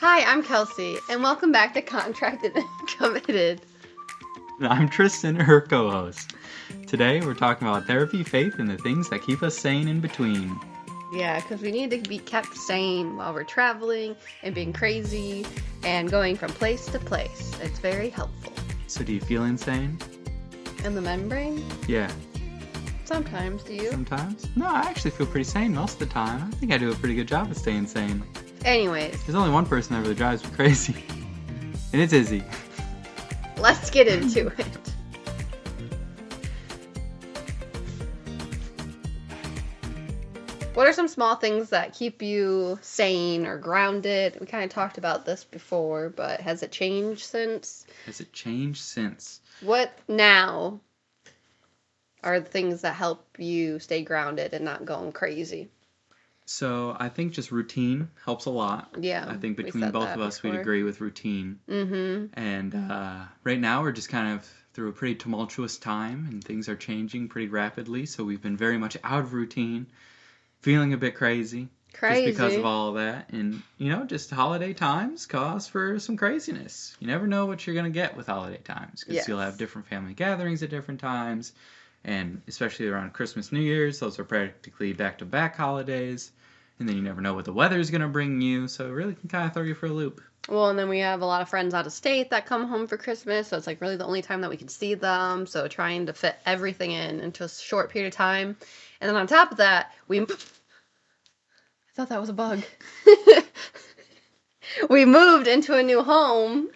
Hi, I'm Kelsey, and welcome back to Contracted and Committed. I'm Tristan, her co-host. Today we're talking about therapy, faith, and the things that keep us sane in between. Yeah, because we need to be kept sane while we're traveling and being crazy and going from place to place. It's very helpful. So do you feel insane? In the membrane? Yeah. Sometimes, do you? Sometimes? No, I actually feel pretty sane most of the time. I think I do a pretty good job of staying sane. Anyways, There's only one person that really drives me crazy. And it's Izzy. let's get into it. What are some small things that keep you sane or grounded? We kind of talked about this before, but has it changed since? Has it changed since? What now are the things that help you stay grounded and not going crazy? So I think just routine helps a lot. Yeah. I think we between said both that of us, before. we'd agree with routine. Mm-hmm. And right now we're just kind of through a pretty tumultuous time and things are changing pretty rapidly. So we've been very much out of routine, feeling a bit crazy. Crazy. Just because of all of that. And, just holiday times cause for some craziness. You never know what you're going to get with holiday times. Because Yes. you'll have different family gatherings at different times. And especially around Christmas, New Year's, those are practically back-to-back holidays. And then you never know what the weather's going to bring you. So it really can kind of throw you for a loop. Well, and then we have a lot of friends out of state that come home for Christmas, so it's like really the only time that we can see them. So trying to fit everything into a short period of time. And then on top of that, I thought that was a bug. We moved into a new home.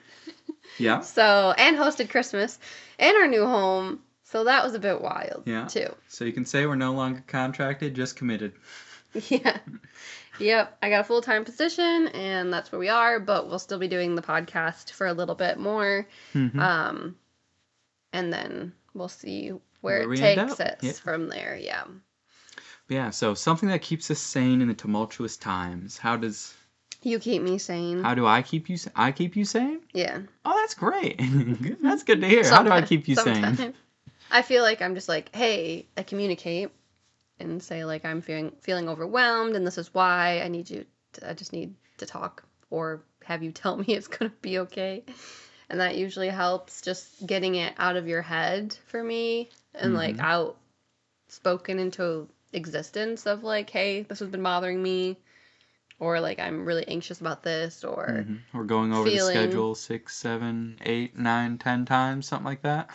Yeah. So, and hosted Christmas in our new home. So that was a bit wild, too. So you can say we're no longer contracted, just committed. Yeah. Yep. I got a full-time position, and that's where we are, but we'll still be doing the podcast for a little bit more. Mm-hmm. And then we'll see where it we takes end up. us from there. Yeah. Yeah, so something that keeps us sane in the tumultuous times. How do You keep me sane. I keep you I keep you sane? Yeah. Oh, that's great. That's good to hear. How do I keep you sane? Sometimes. I feel like I'm just like, hey, I communicate and say like I'm feeling overwhelmed and this is why I just need to talk or have you tell me it's going to be okay. And that usually helps just getting it out of your head for me and like outspoken into existence of like, hey, this has been bothering me, or like I'm really anxious about this, or Or going over the schedule 6, 7, 8, 9, 10 times, something like that.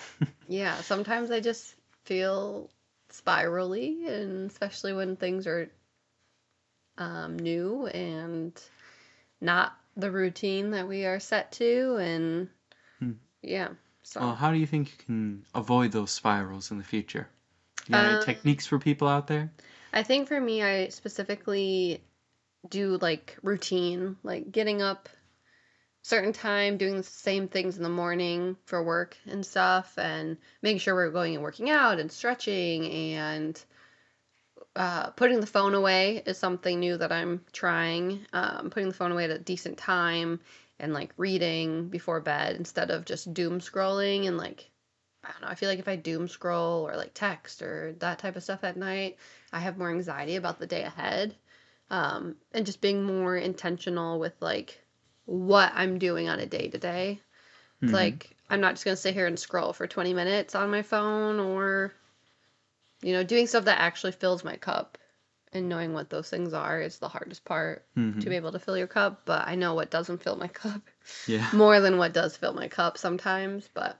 Yeah, sometimes I just feel spirally, and especially when things are new and not the routine that we are set to, and yeah. So. Well, how do you think you can avoid those spirals in the future? You got any techniques for people out there? I think for me, I specifically do like routine, like getting up certain time, doing the same things in the morning for work and stuff, and making sure we're going and working out and stretching, and putting the phone away is something new that I'm trying. Putting the phone away at a decent time and like reading before bed instead of just doom scrolling and like, I don't know, I feel like if I doom scroll or like text or that type of stuff at night, I have more anxiety about the day ahead. And just being more intentional with like what I'm doing on a day to day. It's like, I'm not just going to sit here and scroll for 20 minutes on my phone, or, doing stuff that actually fills my cup. And knowing what those things are is the hardest part, to be able to fill your cup. But I know what doesn't fill my cup. Yeah. More than what does fill my cup sometimes, but.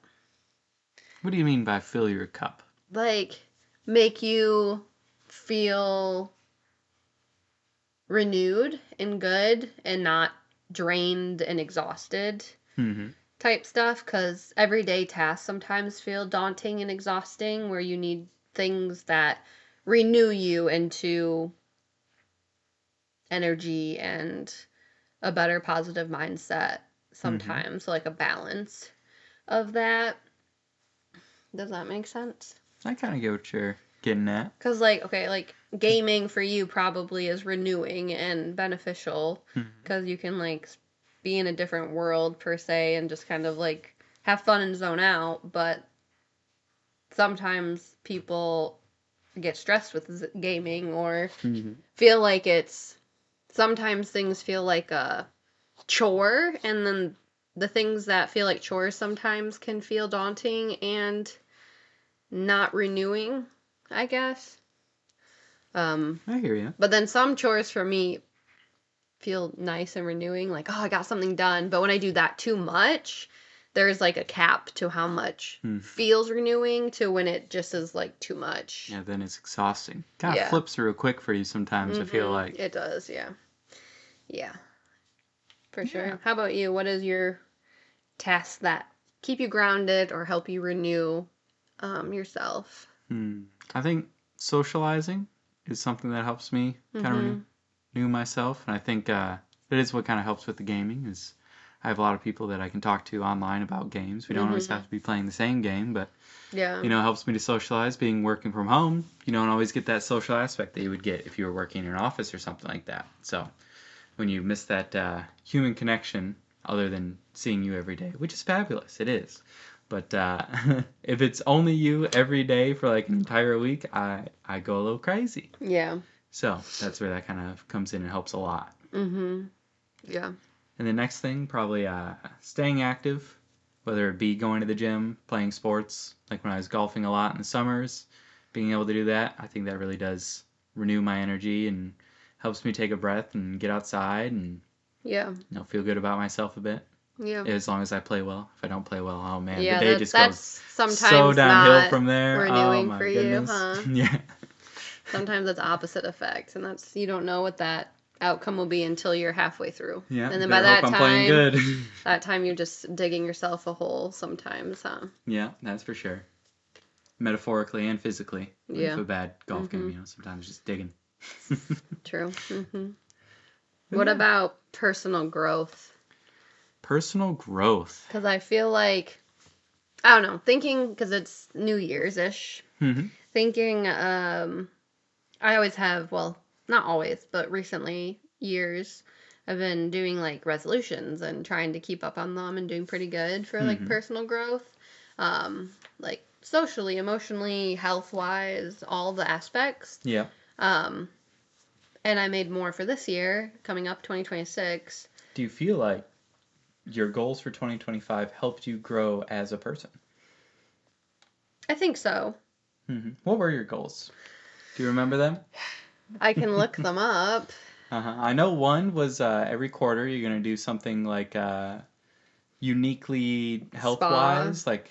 What do you mean by fill your cup? Like, make you feel renewed and good and not drained and exhausted type stuff, because everyday tasks sometimes feel daunting and exhausting, where you need things that renew you into energy and a better positive mindset sometimes. So like a balance of that. Does that make sense? I kind of get what you're getting at. Because, like, okay, like, gaming for you probably is renewing and beneficial, because you can, like, be in a different world, per se, and just kind of, like, have fun and zone out, but sometimes people get stressed with gaming or feel like sometimes things feel like a chore, and then the things that feel like chores sometimes can feel daunting and not renewing, I guess. I hear you. But then some chores for me feel nice and renewing, like, oh, I got something done. But when I do that too much, there's like a cap to how much feels renewing to when it just is like too much. Yeah, then it's exhausting. Kind of Yeah. flips real quick for you sometimes, I feel like. It does, yeah. Yeah, for Yeah. sure. How about you? What is your tasks that keep you grounded or help you renew yourself? I think socializing is something that helps me kind of renew myself, and I think that is what kind of helps with the gaming. Is I have a lot of people that I can talk to online about games. We don't always have to be playing the same game, but Yeah. it helps me to socialize. Being working from home, you don't always get that social aspect that you would get if you were working in an office or something like that. So when you miss that human connection, other than seeing you every day, which is fabulous, it is. But if it's only you every day for like an entire week, I go a little crazy. Yeah. So that's where that kind of comes in and helps a lot. Yeah. And the next thing, probably staying active, whether it be going to the gym, playing sports, like when I was golfing a lot in the summers, being able to do that, I think that really does renew my energy and helps me take a breath and get outside and Yeah. feel good about myself a bit. Yeah. As long as I play well. If I don't play well, oh man, Yeah, the day just that's goes sometimes so downhill not from there. renewing Oh my for goodness. you, huh? Yeah. Sometimes it's opposite effect, and that's you don't know what that outcome will be until you're halfway through. Yeah. And then by better that hope I'm playing time, good. that time you're just digging yourself a hole sometimes, huh? Yeah, that's for sure. Metaphorically and physically. Yeah. With a bad golf game, sometimes just digging. True. But What yeah. about personal growth? Personal growth. Because I feel like, I don't know, thinking, because it's New Year's-ish, thinking, I always have, well, not always, but recently, years, I've been doing, like, resolutions and trying to keep up on them and doing pretty good for, like, personal growth. Like, socially, emotionally, health-wise, all the aspects. Yeah. And I made more for this year, coming up 2026. Do you feel like your goals for 2025 helped you grow as a person? I think so. What were your goals? Do you remember them? I can look them up. I know one was every quarter you're going to do something like uniquely health-wise. Like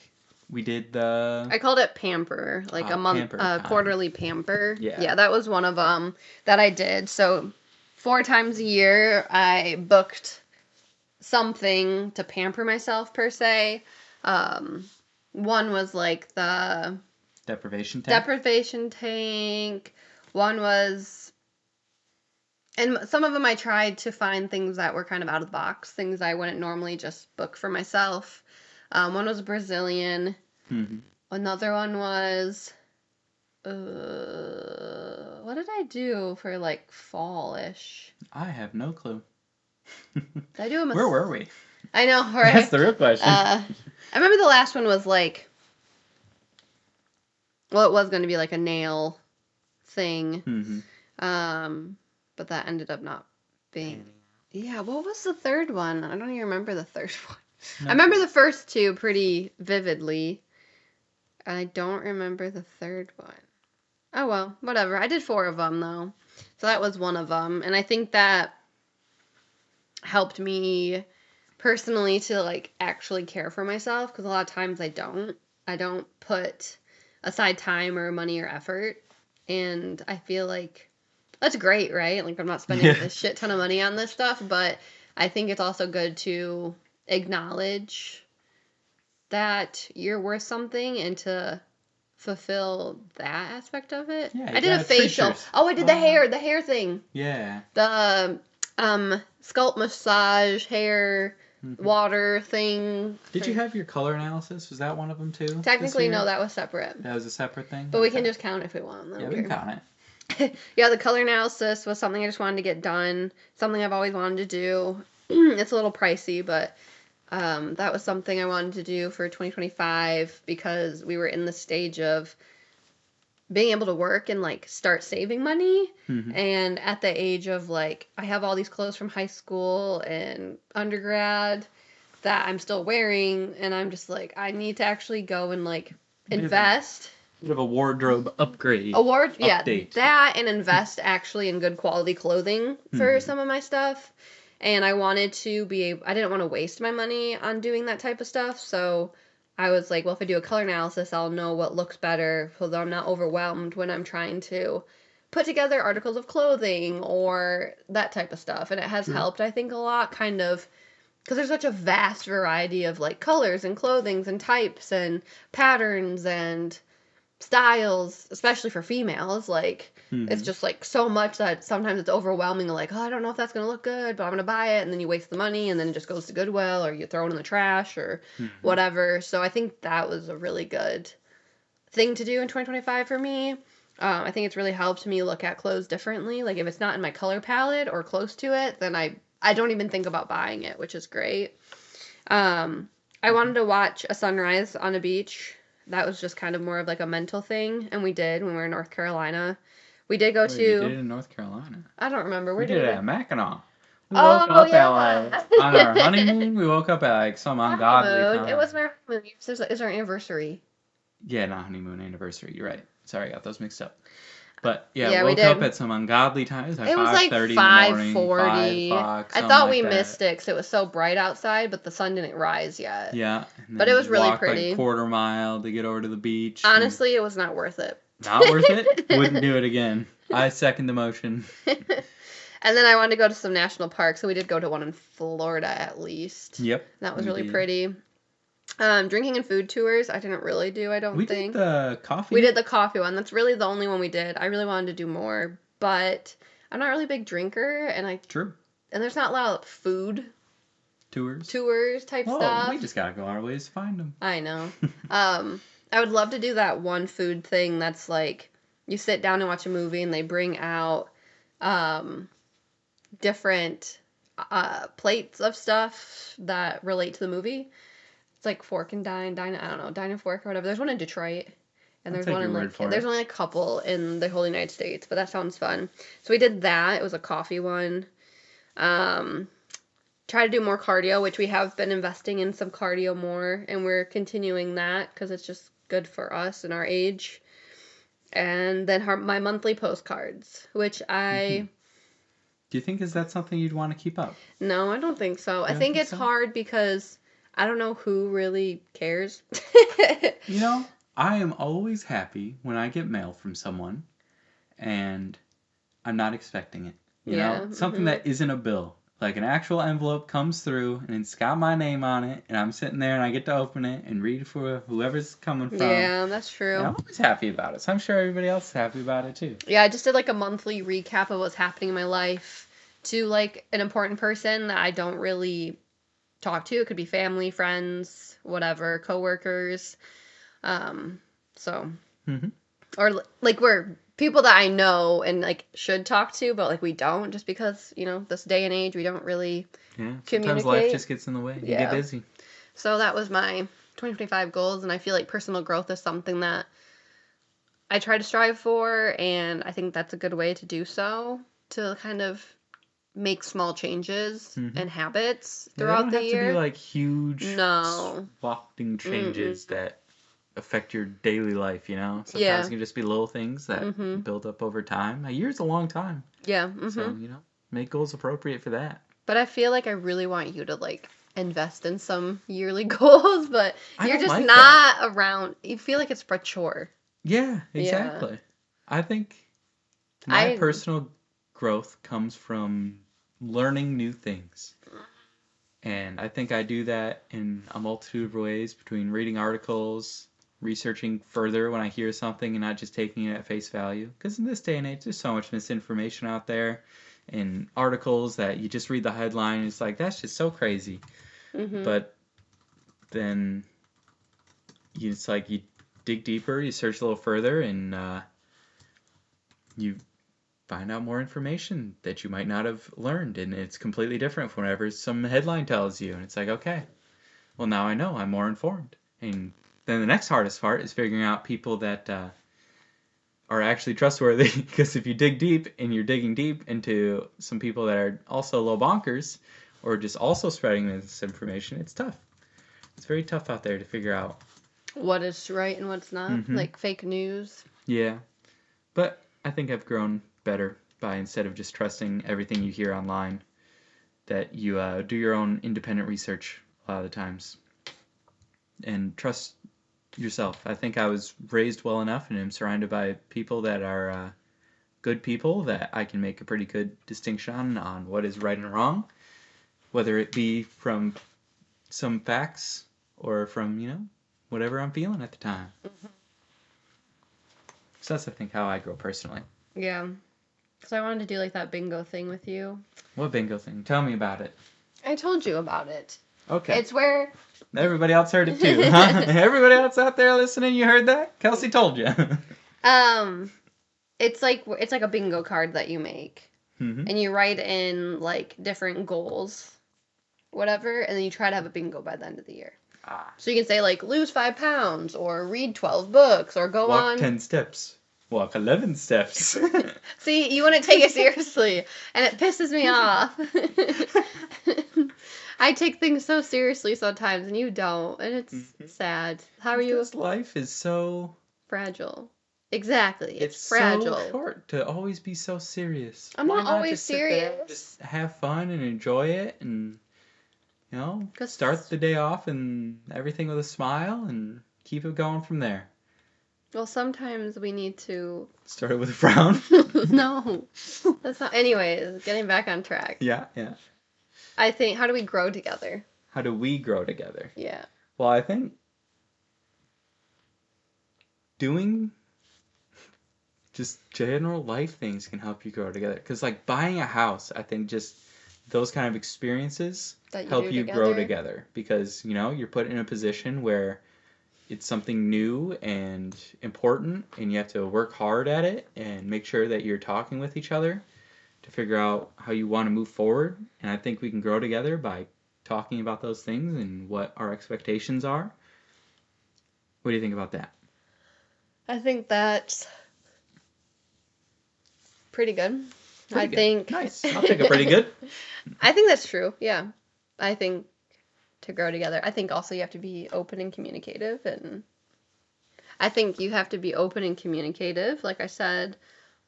we did the... I called it pamper, like a month, pamper time. quarterly pamper. Yeah, that was one of them that I did. So 4 times a year, I booked something to pamper myself per se. One was like the deprivation tank. One was, and some of them I tried to find things that were kind of out of the box, things I wouldn't normally just book for myself. One was Brazilian. Another one was, what did I do for like fall-ish? I have no clue. Did I do Where were we? I know, right? That's the real question. I remember the last one was like, well, it was going to be like a nail thing. But that ended up not being. Yeah, what was the third one? I don't even remember the third one. No. I remember the first 2 pretty vividly. I don't remember the third one. Oh, well, whatever. I did 4 of them, though. So that was one of them. And I think that helped me personally to, like, actually care for myself. Because a lot of times I don't. I don't put aside time or money or effort. And I feel like that's great, right? Like, I'm not spending a shit ton of money on this stuff. But I think it's also good to acknowledge that you're worth something and to fulfill that aspect of it. Yeah, I did a facial. Oh, I did the hair thing. Yeah. The scalp massage, hair, water thing. Did you have your color analysis? Was that one of them too? Technically, no, that was separate. That was a separate thing? But we can just count if we want. Yeah, we can count it. Yeah, the color analysis was something I just wanted to get done. Something I've always wanted to do. It's a little pricey, but that was something I wanted to do for 2025 because we were in the stage of being able to work and like start saving money. Mm-hmm. And at the age of like, I have all these clothes from high school and undergrad that I'm still wearing, and I'm just like, I need to actually go and like invest. Bit of a wardrobe upgrade. Award, yeah, Update. that and invest actually in good quality clothing for some of my stuff. And I wanted to be able, I didn't want to waste my money on doing that type of stuff. So I was like, well, if I do a color analysis, I'll know what looks better so that I'm not overwhelmed when I'm trying to put together articles of clothing or that type of stuff. And it has helped, I think, a lot, kind of, because there's such a vast variety of like colors and clothings and types and patterns and styles, especially for females. Like, it's just like so much that sometimes it's overwhelming. Like, oh, I don't know if that's gonna look good, but I'm gonna buy it, and then you waste the money, and then it just goes to Goodwill, or you throw it in the trash, or whatever. So I think that was a really good thing to do in 2025 for me. I think it's really helped me look at clothes differently. Like, if it's not in my color palette or close to it, then I don't even think about buying it, which is great. I wanted to watch a sunrise on a beach. That was just kind of more of like a mental thing, and we did when we were in North Carolina. We did go Wait, to. you did it in North Carolina. I don't remember. Where We did it we? at Mackinac. We woke Oh up at like yeah. on our honeymoon. We woke up at like some ungodly Honeymoon. time. It wasn't our honeymoon. It was our anniversary. Yeah, not honeymoon, anniversary. You're right. Sorry, I got those mixed up. But yeah, Yeah, we woke up did. at some ungodly time. It was like It was like 5:30 in the morning, 5:40. 5 o'clock, I something thought like we that. missed it because it was so bright outside, but the sun didn't rise yet. Yeah, and But then it was really walked pretty. like quarter mile to get over to the beach. Honestly, it was not worth it. Not worth it. Wouldn't do it again. I second the motion. And then I wanted to go to some national parks, so we did go to one in Florida at least. Yep. That was we really did. pretty. Drinking and food tours, I didn't really do, I don't We think. did the coffee. We did the coffee one. That's really the only one we did. I really wanted to do more, but I'm not really a big drinker, and True. there's not a lot of food Tours. type Oh, stuff. we just gotta go our ways to find them. I know. I would love to do that one food thing that's like you sit down and watch a movie and they bring out different plates of stuff that relate to the movie. It's like Fork and Dine, I don't know, Dine and Fork or whatever. There's one in Detroit. And I'll there's take one your in word like for there's it. only a couple in the whole United States, but that sounds fun. So we did that. It was a coffee one. Try to do more cardio, which we have been investing in some cardio more, and we're continuing that because it's just good for us and our age. And then my monthly postcards, which I Do you think is that something you'd want to keep up? no, I don't think so. I don't think think it's so? hard because I don't know who really cares. You know, I am always happy when I get mail from someone and I'm not expecting it. You know, something that isn't a bill. Like an actual envelope comes through and it's got my name on it, and I'm sitting there and I get to open it and read for whoever's coming from. Yeah, that's true. And I'm always happy about it. So I'm sure everybody else is happy about it too. Yeah, I just did like a monthly recap of what's happening in my life to like an important person that I don't really talk to. It could be family, friends, whatever, coworkers. So Mm-hmm. or like we're people that I know and like should talk to, but like we don't just because, this day and age we don't really Yeah. Sometimes communicate. life just gets in the way. You Yeah. get busy. So that was my 2025 goals, and I feel like personal growth is something that I try to strive for, and I think that's a good way to do so, to kind of make small changes and habits throughout they don't the have year. to be like huge, No. swapping changes that affect your daily life. You know, sometimes Yeah. it can just be little things that build up over time. A year's a long time, Yeah. so make goals appropriate for that. But I feel like I really want you to like invest in some yearly goals, but I you're don't just like not around. You feel like it's a chore. Yeah, exactly. I think my personal growth comes from learning new things. And I think I do that in a multitude of ways, between reading articles, researching further when I hear something and not just taking it at face value. Because in this day and age, there's so much misinformation out there in articles that you just read the headline and it's like, that's just so crazy. But then it's like you dig deeper, you search a little further, and you find out more information that you might not have learned, and it's completely different from whatever some headline tells you, and it's like, okay, well, now I know, I'm more informed. And then the next hardest part is figuring out people that are actually trustworthy. Because if you dig deep and you're digging deep into some people that are also low bonkers or just also spreading this information, it's tough. It's very tough out there to figure out. What is right and what's not, like fake news. Yeah. But I think I've grown better by, instead of just trusting everything you hear online, that you do your own independent research a lot of the times. And trust yourself. I think I was raised well enough and am surrounded by people that are good people that I can make a pretty good distinction on what is right and wrong, whether it be from some facts or from, whatever I'm feeling at the time. So that's, I think, how I grow personally. Yeah. Because I wanted to do like that bingo thing with you. What bingo thing? Tell me about it. I told you about it. Okay. It's where... Everybody else heard it too, huh? Everybody else out there listening, you heard that? Kelsey told you. It's like a bingo card that you make. Mm-hmm. And you write in like different goals, whatever, and then you try to have a bingo by the end of the year. So you can say like lose 5 pounds or read 12 books or go Walk on 10 steps. Walk 11 steps. See, you wouldn't take it seriously, and it pisses me off. I take things so seriously sometimes, and you don't, and it's sad. How are you? Because life is so fragile. Exactly, it's fragile. So short to always be so serious. I'm not always serious. Just have fun and enjoy it, and start the day off and everything with a smile, and keep it going from there. Well, sometimes we need to... Start it with a frown? No. That's not... Anyways, getting back on track. Yeah. I think, how do we grow together? How do we grow together? Yeah. Well, I think doing just general life things can help you grow together. Because, like, buying a house, I think just those kind of experiences help you grow together. Because, you're put in a position where it's something new and important, and you have to work hard at it and make sure that you're talking with each other to figure out how you want to move forward. And I think we can grow together by talking about those things and what our expectations are. What do you think about that? I think that's pretty good. Nice. I'll take a pretty good. I think that's true. Yeah. I think to grow together. I think also you have to be open and communicative, and I think you have to be open and communicative, like I said.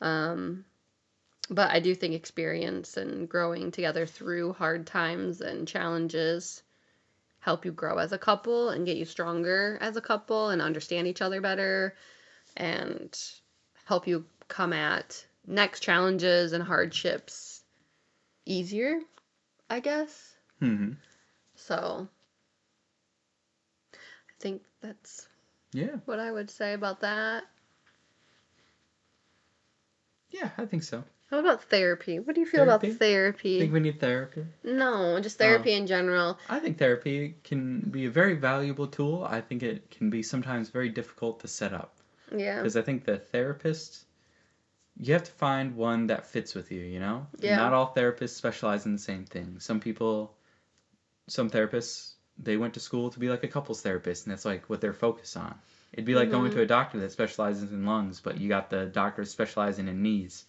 But I do think experience and growing together through hard times and challenges help you grow as a couple and get you stronger as a couple and understand each other better and help you come at next challenges and hardships easier, I guess. Mm-hmm. So, I think that's what I would say about that. Yeah, I think so. How about therapy? What do you feel about therapy? Think we need therapy? No, just therapy in general. I think therapy can be a very valuable tool. I think it can be sometimes very difficult to set up. Yeah. Because I think the therapist, you have to find one that fits with you, Yeah. Not all therapists specialize in the same thing. Some therapists, they went to school to be like a couples therapist, and that's like what they're focused on. It'd be like going to a doctor that specializes in lungs, but you got the doctor specializing in knees.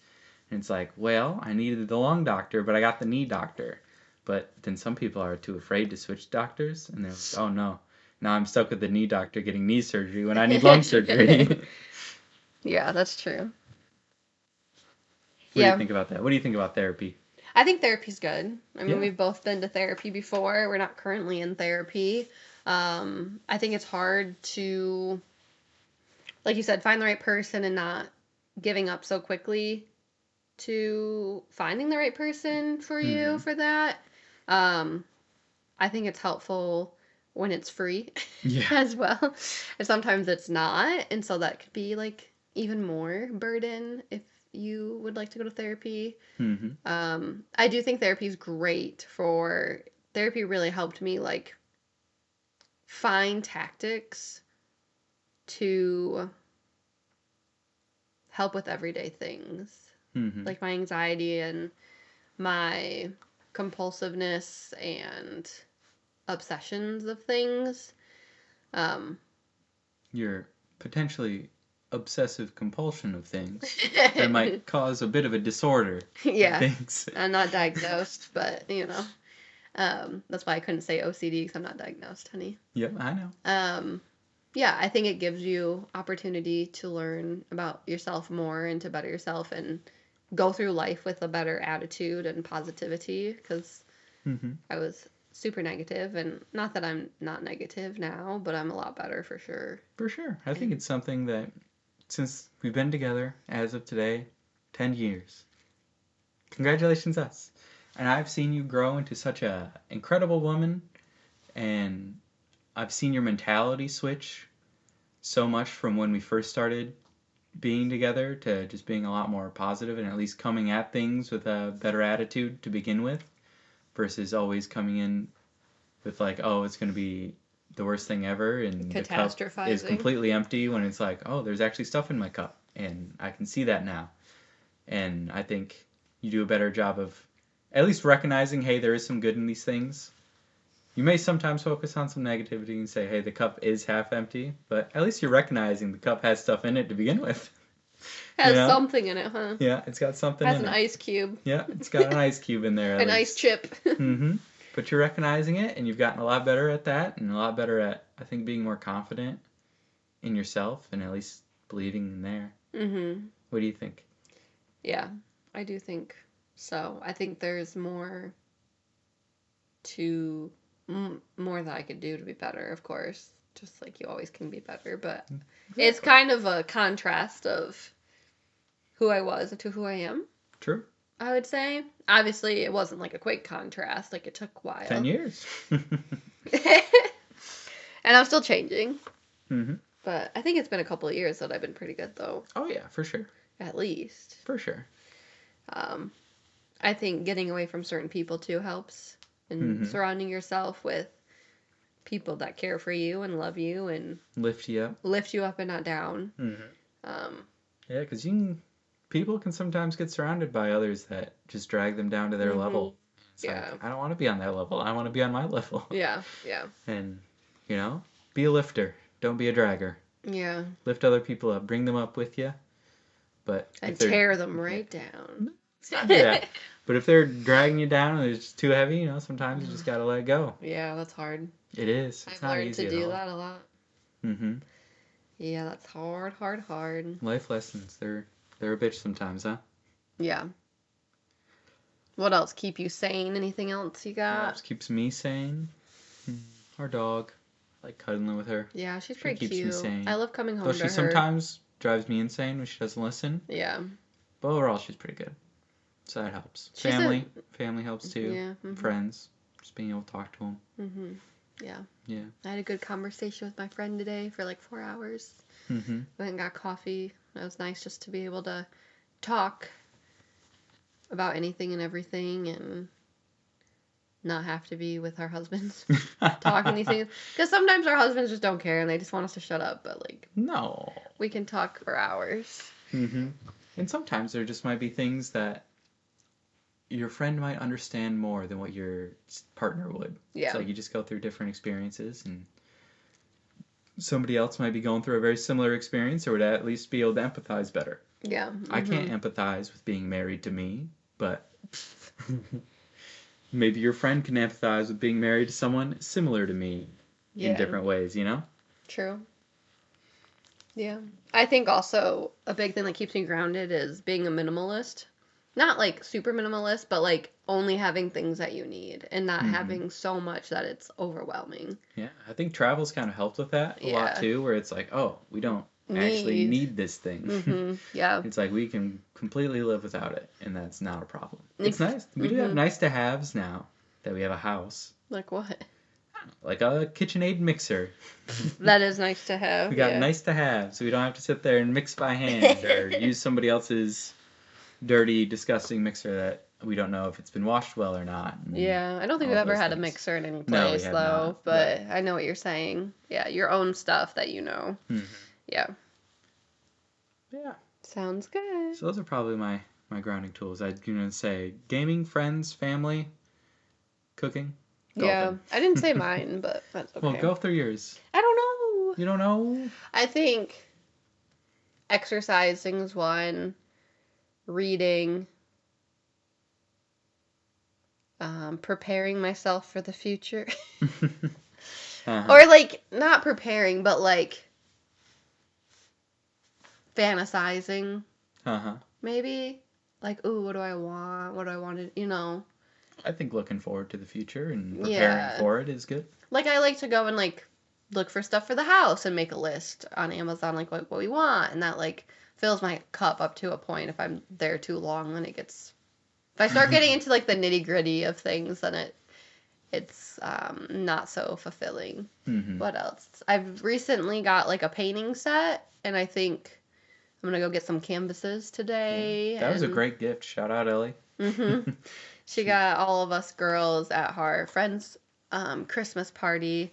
And it's like, well, I needed the lung doctor, but I got the knee doctor. But then some people are too afraid to switch doctors, and they're like, oh no, now I'm stuck with the knee doctor getting knee surgery when I need lung surgery. Yeah, that's true. What do you think about that? What do you think about therapy? I think therapy's good. I mean, we've both been to therapy before. We're not currently in therapy. I think it's hard to, like you said, find the right person and not giving up so quickly to finding the right person for you for that. I think it's helpful when it's free as well. And sometimes it's not. And so that could be like even more burden if you would like to go to therapy. I do think therapy is great for... Therapy really helped me like find tactics to help with everyday things. Like my anxiety and my compulsiveness and obsessions of things. You're potentially obsessive compulsion of things that might cause a bit of a disorder in Yeah, things. I'm not diagnosed, but that's why I couldn't say OCD because I'm not diagnosed, honey. Yep, I know. Yeah, I think it gives you opportunity to learn about yourself more and to better yourself and go through life with a better attitude and positivity because Mm-hmm. I was super negative and not that I'm not negative now, but I'm a lot better for sure. For sure. I think And it's something that, since we've been together as of today, 10 years. Congratulations, us. And I've seen you grow into such a incredible woman, and I've seen your mentality switch so much from when we first started being together to just being a lot more positive and at least coming at things with a better attitude to begin with versus always coming in with like, oh, it's going to be the worst thing ever and the cup is catastrophizing. completely empty when it's like, oh, there's actually stuff in my cup and I can see that now. And I think you do a better job of at least recognizing, hey, there is some good in these things. You may sometimes focus on some negativity and say, hey, the cup is half empty, but at least you're recognizing the cup has stuff in it to begin with. You Has know? something in it, huh? Yeah, it's got something Has in an it. ice cube. Yeah, it's got an ice cube in there at An ice least. chip. Mm-hmm. But you're recognizing it, and you've gotten a lot better at that, and a lot better at, I think, being more confident in yourself and at least believing in there. Mm-hmm. What do you think? Yeah, I do think so. I think there's more to more that I could do to be better, of course. Just like you always can be better, but it's Exactly. kind of a contrast of who I was to who I am, True. I would say. Obviously, it wasn't like a quick contrast, like it took a 10 while. years. And I'm still changing, Mm-hmm. but I think it's been a couple of years that I've been pretty good though, Oh, yeah, for sure. at least. For sure. Um, I think getting away from certain people too helps and Mm-hmm. surrounding yourself with people that care for you and love you and Lift you up. lift you up and not down. Mm-hmm. Um, Yeah, because people can sometimes get surrounded by others that just drag them down to their mhm. level. It's Yeah. like, I don't want to be on that level. I want to be on my level. Yeah. Yeah. And, be a lifter. Don't be a dragger. Yeah. Lift other people up. Bring them up with you. But if And they're, tear them yeah, right down. let's not do that. But if they're dragging you down and they're just too heavy, sometimes you just gotta let it go. Yeah, that's hard. It is. It's I've not learned easy to at do all. that a lot. Mm-hmm. Yeah, that's hard, hard, hard. Life lessons. They're a bitch sometimes, huh? Yeah. What else keep you sane? Anything else you What got? else keeps me sane? Our dog. I like cuddling with her. Yeah, she's She pretty keeps me cute. sane. I love coming home Though to she her. sometimes drives me insane when she doesn't listen. Yeah. But overall, she's pretty good. So that helps. She's Family helps too. Yeah. Mhm. Friends. Just being able to talk to them. Mhm. Yeah. Yeah. I had a good conversation with my friend today for like 4 hours. Mm-hmm. Went and got coffee. It was nice just to be able to talk about anything and everything and not have to be with our husbands talking these things. Because sometimes our husbands just don't care and they just want us to shut up. But like, No. we can talk for hours. Mm-hmm. And sometimes there just might be things that your friend might understand more than what your partner would. Yeah. It's like you just go through different experiences and somebody else might be going through a very similar experience or would at least be able to empathize better. Yeah. I can't empathize with being married to me, but maybe your friend can empathize with being married to someone similar to me in Yeah. different ways, True. Yeah. I think also a big thing that keeps me grounded is being a minimalist. Not like super minimalist, but like only having things that you need and not Mhm. having so much that it's overwhelming. Yeah, I think travel's kind of helped with that a lot Yeah. too, where it's like, oh, we don't actually need this thing. Yeah. It's like we can completely live without it, and that's not a problem. It's If- nice. We do have nice to haves now that we have a house. Like what? Like a KitchenAid mixer. That is nice to have. We got yeah. nice to have, so we don't have to sit there and mix by hand or use somebody else's dirty, disgusting mixer that we don't know if it's been washed well or not. and Yeah, I don't think all we've ever those had a things. mixer in any No, we place have though, not, but I know what you're saying. Yeah, your own stuff that you know. Mhm. Yeah. Yeah. Sounds good. So those are probably my grounding tools. I'd say gaming, friends, family, cooking, Yeah, golfing. I didn't say mine, but that's okay. Well, go through yours. I don't know. You don't know? I think exercising is one, reading, preparing myself for the future. Uh-huh. Or, like, not preparing, but, like, fantasizing, Uh-huh. maybe. Like, ooh, what do I want? What do I want to, I think looking forward to the future and preparing Yeah. for it is good. Like, I like to go and, like, look for stuff for the house and make a list on Amazon, like, what we want. And that, like, fills my cup up to a point. If I'm there too long, then it gets... If I start getting into, like, the nitty-gritty of things, then it's not so fulfilling. Mm-hmm. What else? I've recently got, like, a painting set, and I think I'm gonna go get some canvases today. Yeah. That was a great gift. Shout out, Ellie. Mm-hmm. She got all of us girls at our friend's Christmas party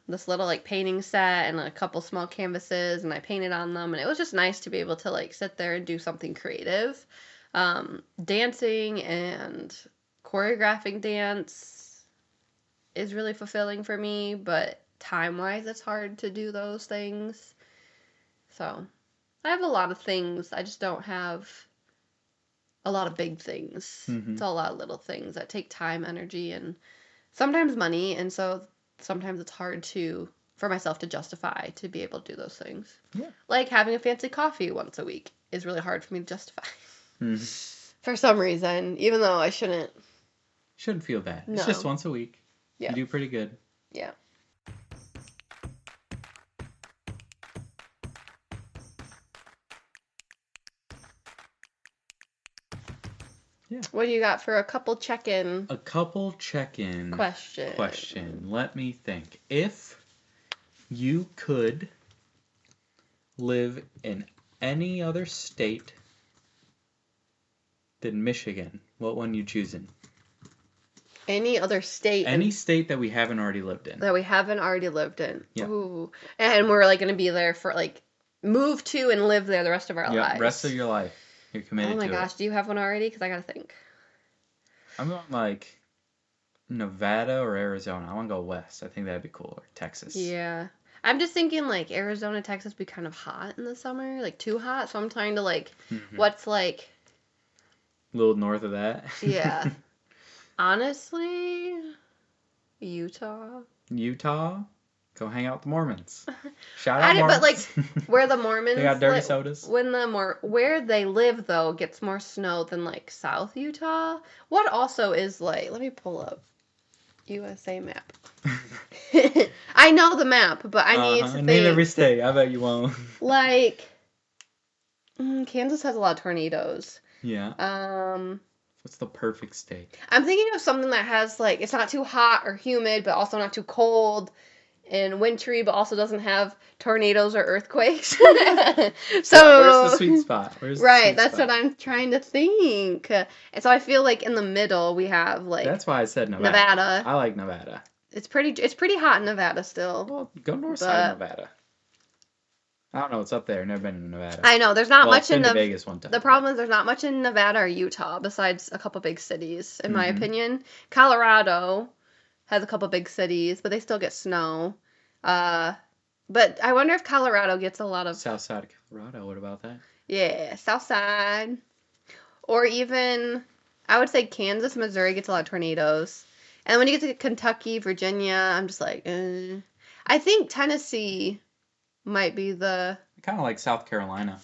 this little like painting set and a couple small canvases, and I painted on them, and it was just nice to be able to like sit there and do something creative. Dancing and choreographing dance is really fulfilling for me, but time-wise it's hard to do those things. So I have a lot of things, I just don't have a lot of big things. Mm-hmm. It's a lot of little things that take time, energy, and sometimes money, and so sometimes it's hard for myself to justify to be able to do those things. Yeah. Like having a fancy coffee once a week is really hard for me to justify. Mm-hmm. For some reason, even though I shouldn't. Shouldn't feel bad. No. It's just once a week. Yeah. You do pretty good. Yeah. Yeah. What do you got for a couple check-in A couple check-in question? Let me think. If you could live in any other state than Michigan, what one you choosing? Any other state Any state that we haven't already lived in. that we haven't already lived in. Yeah. Ooh. And we're like going to be there for like move to and live there the rest of our lives. Yeah, rest of your life. You're committed to it. Oh my gosh, do you have one already? Because I got to think. I'm going like Nevada or Arizona. I want to go west. I think that'd be cool. Or Texas. Yeah. I'm just thinking like Arizona, Texas be kind of hot in the summer, like too hot. So I'm trying to like, what's like, A little north of that. yeah. Honestly, Utah. Utah? Go hang out with the Mormons. Shout out Mormons. But like, where the Mormons They got dirty like, sodas. Where they live though gets more snow than like South Utah. What also is like, let me pull up USA map. I know the map, but I need to think. Name every state. I bet you won't. Like, Kansas has a lot of tornadoes. Yeah. What's the perfect state? I'm thinking of something that has like, it's not too hot or humid, but also not too cold and wintry, but also doesn't have tornadoes or earthquakes. So where's the sweet spot? Right, that's what I'm trying to think. And so I feel like in the middle we have like That's why I said Nevada. I like Nevada. It's pretty hot in Nevada still. Well, go north side of Nevada. I don't know what's up there. Never been in Nevada. I know there's not much in Vegas one time. The problem is there's not much in Nevada or Utah besides a couple big cities, in my opinion. Colorado has a couple big cities, but they still get snow. But I wonder if Colorado gets a lot of South side of Colorado. What about that? Yeah, south side, or even I would say Kansas, Missouri gets a lot of tornadoes. And when you get to Kentucky, Virginia, I'm just like, I think Tennessee might be the... Kind of like South Carolina.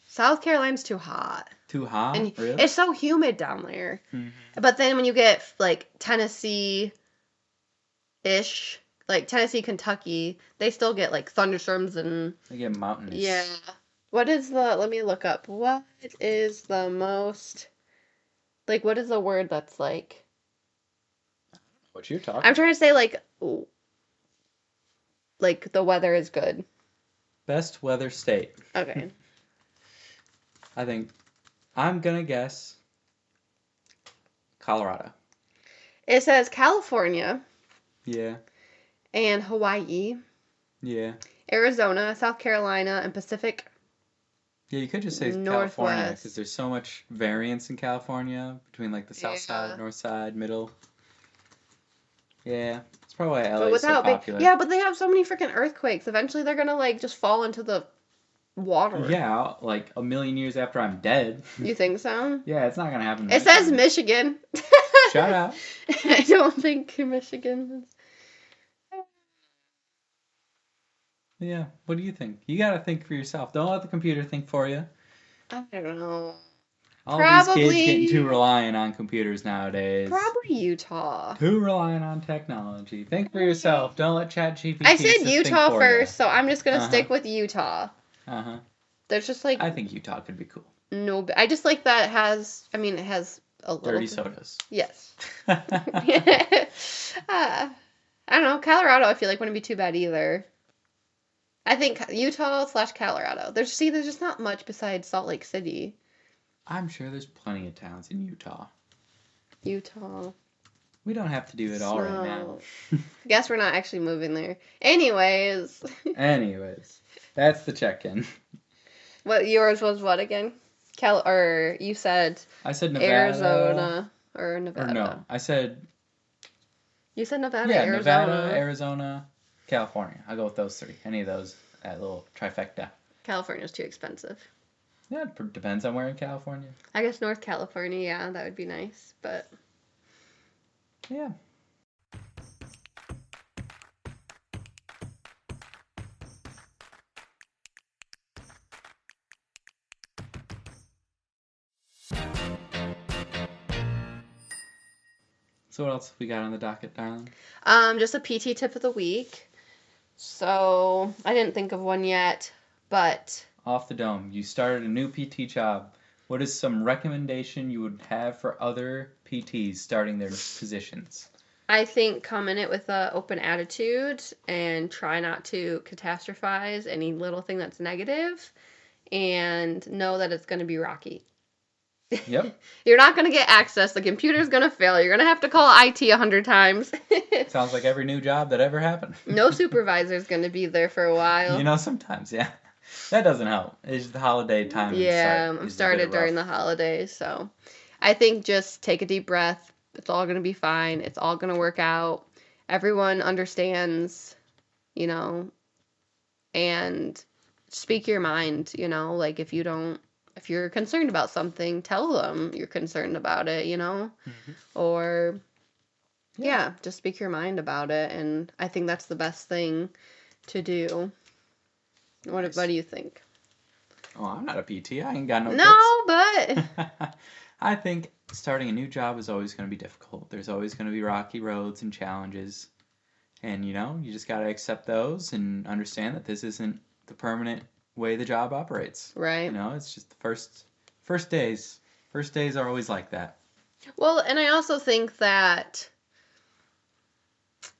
South Carolina's too hot. Too hot? And really? It's so humid down there. Mm-hmm. But then when you get, like, Tennessee-ish, like Tennessee, Kentucky, they still get, like, thunderstorms and... They get mountainous. Yeah. Let me look up. What is the most... Like, what is the word that's, like... What you're talking I'm trying to say, like the weather is good. Best weather state. Okay. I think I'm gonna guess Colorado. It says California. Yeah. And Hawaii. Yeah. Arizona, South Carolina, and Pacific. Yeah, you could just say Northwest. California because there's so much variance in California between like the south side, north side, middle. Yeah, it's probably why LA is so popular. Yeah, but they have so many freaking earthquakes. Eventually, they're gonna like just fall into the Water. Yeah, like a million years after I'm dead. You think so? Yeah, it's not gonna happen. It says Michigan. Shut up. I don't think Michigan is. Yeah, what do you think? You gotta think for yourself. Don't let the computer think for you. I don't know. All Probably, these kids getting too reliant on computers nowadays. Probably Utah. Too reliant on technology. Think for yourself. Don't let ChatGPT I said think Utah for first, you. so I'm just gonna stick with Utah. There's just like I think Utah could be cool. no. I just like that it has. I mean, it has a little. Dirty sodas. Yes. I don't know. Colorado, I feel like wouldn't be too bad either. I think Utah/Colorado. There's just not much besides Salt Lake City. I'm sure there's plenty of towns in Utah. Utah. We don't have to do it all right now. Guess we're not actually moving there. Anyways, that's the check-in. what yours was what again? Or you said I said Nevada. Arizona or Nevada. Or no, I said you said Nevada, yeah, Arizona. Nevada, Arizona, California. I'll go with those three. Any of those, that little trifecta. California's too expensive. Yeah, it depends on where in California. I guess North California, yeah, that would be nice, but yeah. So what else have we got on the docket, darling? just a PT tip of the week. So I didn't think of one yet, but off the dome, you started a new PT job. What is some recommendation you would have for other PTs starting their positions? I think come in it with an open attitude and try not to catastrophize any little thing that's negative and know that it's going to be rocky. Yep. You're not going to get access. The computer's going to fail. You're going to have to call IT 100 times. Sounds like every new job that ever happened. No supervisor's going to be there for a while. You know, sometimes, yeah. That doesn't help. It's the holiday time. Yeah, I'm started during the holidays, so I think just take a deep breath. It's all going to be fine. It's all going to work out. Everyone understands, you know, and speak your mind, you know, like if you're concerned about something, tell them you're concerned about it, you know, or yeah, just speak your mind about it. And I think that's the best thing to do. What do you think? Oh, I'm not a PT. I ain't got no but I think starting a new job is always going to be difficult. There's always going to be rocky roads and challenges. And, you know, you just got to accept those and understand that this isn't the permanent way the job operates. Right. You know, it's just the first days. First days are always like that. Well, and I also think that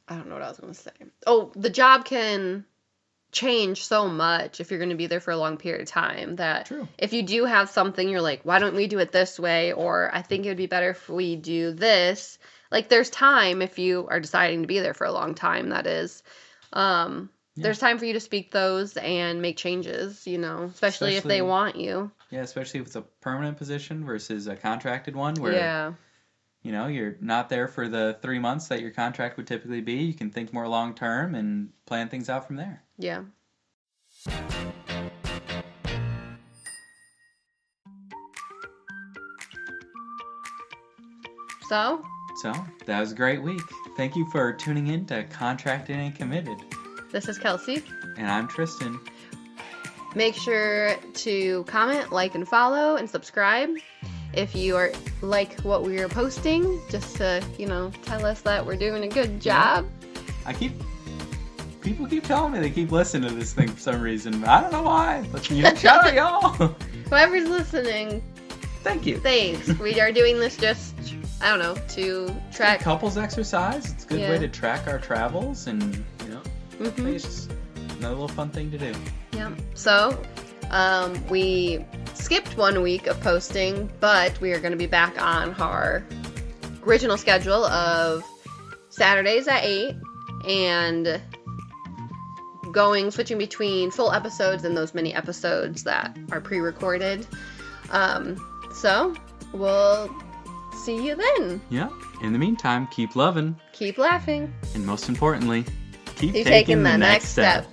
I don't know what I was going to say. Oh, the job can change so much if you're going to be there for a long period of time that True. If you do have something you're like, why don't we do it this way, or I think it would be better if we do this, like there's time if you are deciding to be there for a long time, that is there's time for you to speak those and make changes, you know, especially if they want you. Yeah, especially if it's a permanent position versus a contracted one where you know, you're not there for the 3 months that your contract would typically be. You can think more long term and plan things out from there. Yeah. So that was a great week. Thank you for tuning in to Contracted and Committed. This is Kelsey. And I'm Tristan. Make sure to comment, like, and follow, and subscribe. If you are like what we are posting, just to, you know, tell us that we're doing a good job. People keep telling me they keep listening to this thing for some reason. I don't know why, but you know, shout out y'all. Whoever's listening, thank you. Thanks. We are doing this just, I don't know, to track. Couples exercise. It's a good way to track our travels, and you know, I think it's just another little fun thing to do. Yeah. So, we skipped 1 week of posting, but we are going to be back on our original schedule of Saturdays at 8 and switching between full episodes and those mini episodes that are pre-recorded. So we'll see you then. Yeah. In the meantime, keep loving. Keep laughing. And most importantly, keep taking the next step.